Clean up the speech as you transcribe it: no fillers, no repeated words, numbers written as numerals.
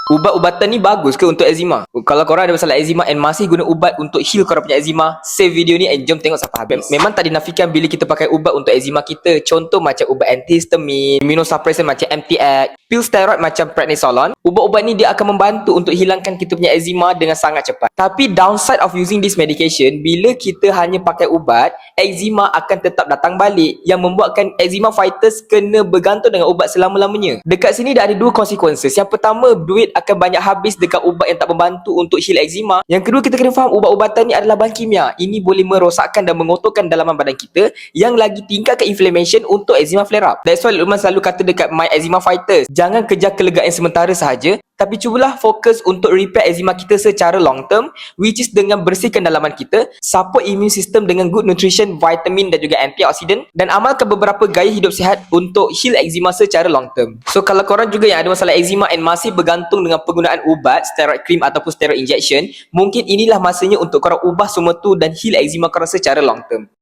Ubat-ubatan ni bagus ke untuk eczema? Kalau korang ada masalah eczema and masih guna ubat untuk heal korang punya eczema, save video ni and jom tengok sampai habis. Memang tak dinafikan bila kita pakai ubat untuk eczema kita. Contoh macam ubat antihistamine, immunosuppressant macam MTX, pil steroid macam prednisolone. Ubat-ubat ni dia akan membantu untuk hilangkan kita punya eczema dengan sangat cepat. Tapi downside of using this medication, bila kita hanya pakai ubat, eczema akan tetap datang balik yang membuatkan eczema fighters kena bergantung dengan ubat selama-lamanya. Dekat sini dah ada dua consequences. Yang pertama, duit akan banyak habis dekat ubat yang tak membantu untuk heal eczema. Yang kedua, kita kena faham ubat-ubatan ni adalah bahan kimia. Ini boleh merosakkan dan mengotorkan dalaman badan kita yang lagi tingkatkan inflammation untuk eczema flare up. That's why Luqman selalu kata dekat My Eczema Fighters, jangan kejar kelegaan sementara sahaja, tapi cubalah fokus untuk repair eczema kita secara long term, which is dengan bersihkan dalaman kita, support immune system dengan good nutrition, vitamin dan juga antioxidant, dan amalkan beberapa gaya hidup sihat untuk heal eczema secara long term. So kalau korang juga yang ada masalah eczema and masih bergantung dengan penggunaan ubat, steroid cream ataupun steroid injection, mungkin inilah masanya untuk korang ubah semua tu dan heal eczema korang secara long term.